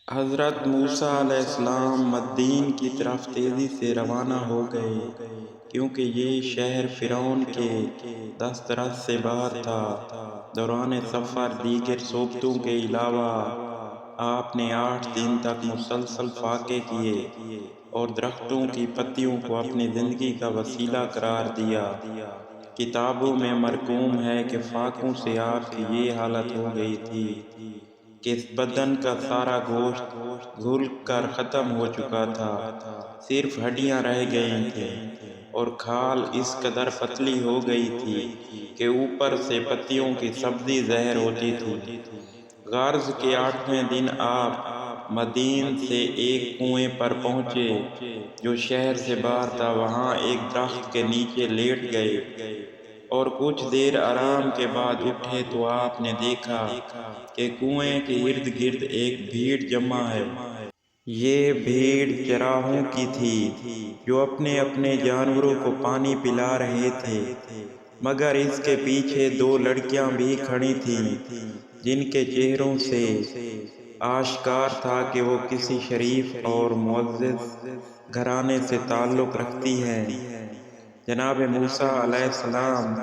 حضرت موسیٰ علیہ السلام مدین کی طرف تیزی سے روانہ ہو گئے، کیونکہ یہ شہر فرعون کے دسترس سے باہر تھا۔ دوران سفر دیگر صوبتوں کے علاوہ آپ نے 8 دن تک مسلسل فاقے کیے اور درختوں کی پتیوں کو اپنی زندگی کا وسیلہ قرار دیا۔ کتابوں میں مرقوم ہے کہ فاقوں سے آپ کی یہ حالت ہو گئی تھی کہ بدن کا سارا گوشت گھل کر ختم ہو چکا تھا، صرف ہڈیاں رہ گئی تھیں، اور کھال اس قدر پتلی ہو گئی تھی کہ اوپر سے پتیوں کی سبزی زہر ہوتی تھی۔ غرض کے 8ویں دن آپ مدین سے ایک کنویں پر پہنچے جو شہر سے باہر تھا۔ وہاں ایک درخت کے نیچے لیٹ گئے اور کچھ دیر آرام کے بعد اٹھے تو آپ نے دیکھا کہ کنویں کے ارد گرد ایک بھیڑ جمع ہے۔ یہ بھیڑ چراہوں کی تھی جو اپنے اپنے جانوروں کو پانی پلا رہے تھے، مگر اس کے پیچھے 2 لڑکیاں بھی کھڑی تھیں جن کے چہروں سے آشکار تھا کہ وہ کسی شریف اور معزز گھرانے سے تعلق رکھتی ہیں۔ جناب موسیٰ علیہ السلام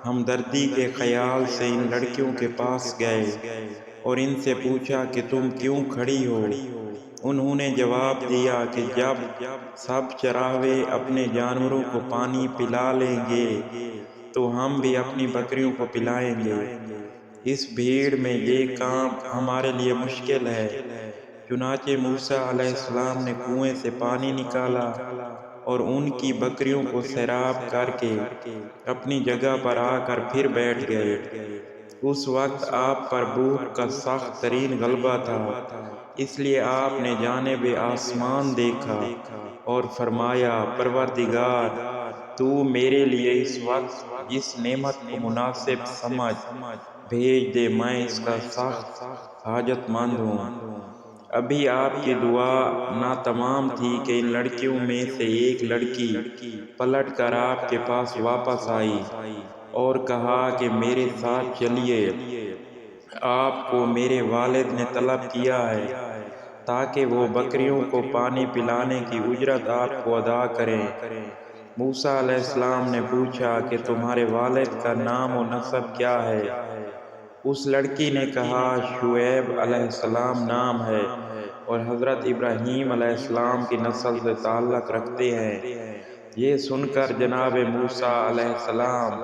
ہمدردی کے خیال سے ان لڑکیوں کے پاس گئے اور ان سے پوچھا کہ تم کیوں کھڑی ہو؟ انہوں نے جواب دیا کہ جب سب چراوے اپنے جانوروں کو پانی پلا لیں گے تو ہم بھی اپنی بکریوں کو پلائیں گے۔ اس بھیڑ میں یہ کام ہمارے لیے مشکل ہے۔ چنانچہ موسیٰ علیہ السلام نے کنویں سے پانی نکالا اور ان کی بکریوں کو سیراب کر کے اپنی جگہ پر آ کر پھر بیٹھ گئے۔ اس وقت آپ پر بھوک کا سخت ترین غلبہ تھا، اس لیے آپ نے جانب آسمان دیکھا اور فرمایا، پروردگار، تو میرے لیے اس وقت جس نعمت کو مناسب سمجھ بھیج دے، میں اس کا سخت حاجت مند ہوں۔ ابھی آپ کی دعا ناتمام تھی کہ ان لڑکیوں میں سے ایک لڑکی پلٹ کر آپ کے پاس واپس آئی اور کہا کہ میرے ساتھ چلیے، آپ کو میرے والد نے طلب کیا ہے تاکہ وہ بکریوں کو پانی پلانے کی اجرت آپ کو ادا کریں۔ موسیٰ علیہ السلام نے پوچھا کہ تمہارے والد کا نام و نسب کیا ہے؟ اس لڑکی نے کہا، شعیب علیہ السلام نام ہے اور حضرت ابراہیم علیہ السلام کی نسل سے تعلق رکھتے ہیں۔ یہ سن کر جناب موسیٰ علیہ السلام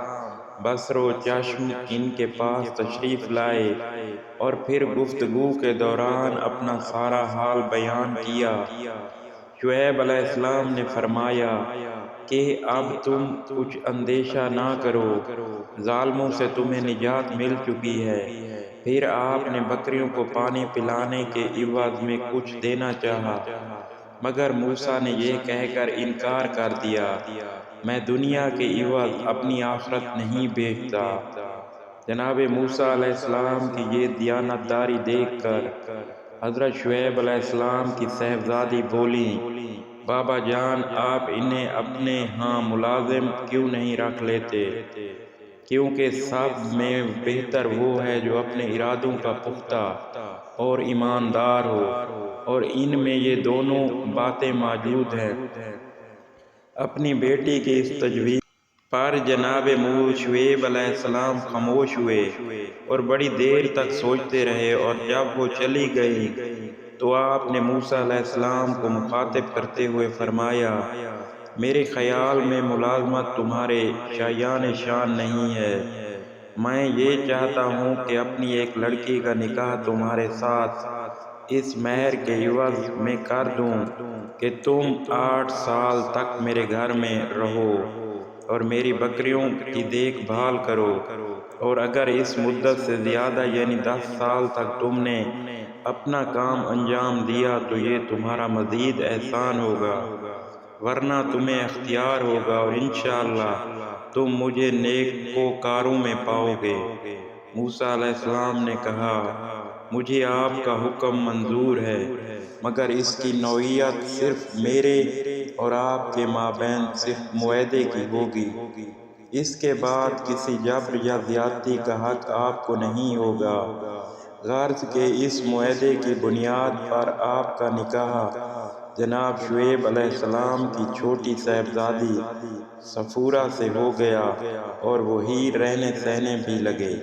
بصر و چشم ان کے پاس تشریف لائے اور پھر گفتگو کے دوران اپنا سارا حال بیان کیا۔ شعیب علیہ السلام نے فرمایا کہ اب تم کچھ اندیشہ نہ کرو، ظالموں سے تمہیں نجات مل چکی ہے۔ پھر آپ نے بکریوں کو پانی پلانے کے عوض میں کچھ دینا چاہا، مگر موسیٰ نے یہ کہہ کر انکار کر دیا، میں دنیا کے عوض اپنی آخرت نہیں بیچتا۔ جناب موسیٰ علیہ السلام کی یہ دیانتداری دیکھ کر حضرت شعیب علیہ السلام کی صاحبزادی بولیں، بابا جان، آپ انہیں اپنے ہاں ملازم کیوں نہیں رکھ لیتے؟ کیونکہ سب میں بہتر وہ ہے جو اپنے ارادوں کا پختہ اور ایماندار ہو، اور ان میں یہ دونوں باتیں موجود ہیں۔ اپنی بیٹی کی اس تجویز پر جناب شعیب علیہ السلام خاموش ہوئے اور بڑی دیر تک سوچتے رہے، اور جب وہ چلی گئیں تو آپ نے موسیٰ علیہ السلام کو مخاطب کرتے ہوئے فرمایا، میرے خیال میں ملازمت تمہارے شایان شان نہیں ہے۔ میں یہ چاہتا ہوں کہ اپنی ایک لڑکی کا نکاح تمہارے ساتھ اس مہر کے عوض میں کر دوں کہ تم 8 سال تک میرے گھر میں رہو اور میری بکریوں کی دیکھ بھال کرو، اور اگر اس مدت سے زیادہ یعنی 10 سال تک تم نے اپنا کام انجام دیا تو یہ تمہارا مزید احسان ہوگا، ورنہ تمہیں اختیار ہوگا اور انشاءاللہ تم مجھے نیکوکاروں میں پاؤ گے۔ موسیٰ علیہ السلام نے کہا، مجھے آپ کا حکم منظور ہے، مگر اس کی نوعیت صرف میرے اور آپ کے مابین صرف معاہدے کی ہوگی۔ اس کے بعد کسی جبر یا زیادتی کا حق آپ کو نہیں ہوگا۔ غرض کے اس معاہدے کی بنیاد پر آپ کا نکاح جناب شعیب علیہ السلام کی چھوٹی صاحبزادی صفورہ سے ہو گیا اور وہ ہی رہنے سہنے بھی لگے۔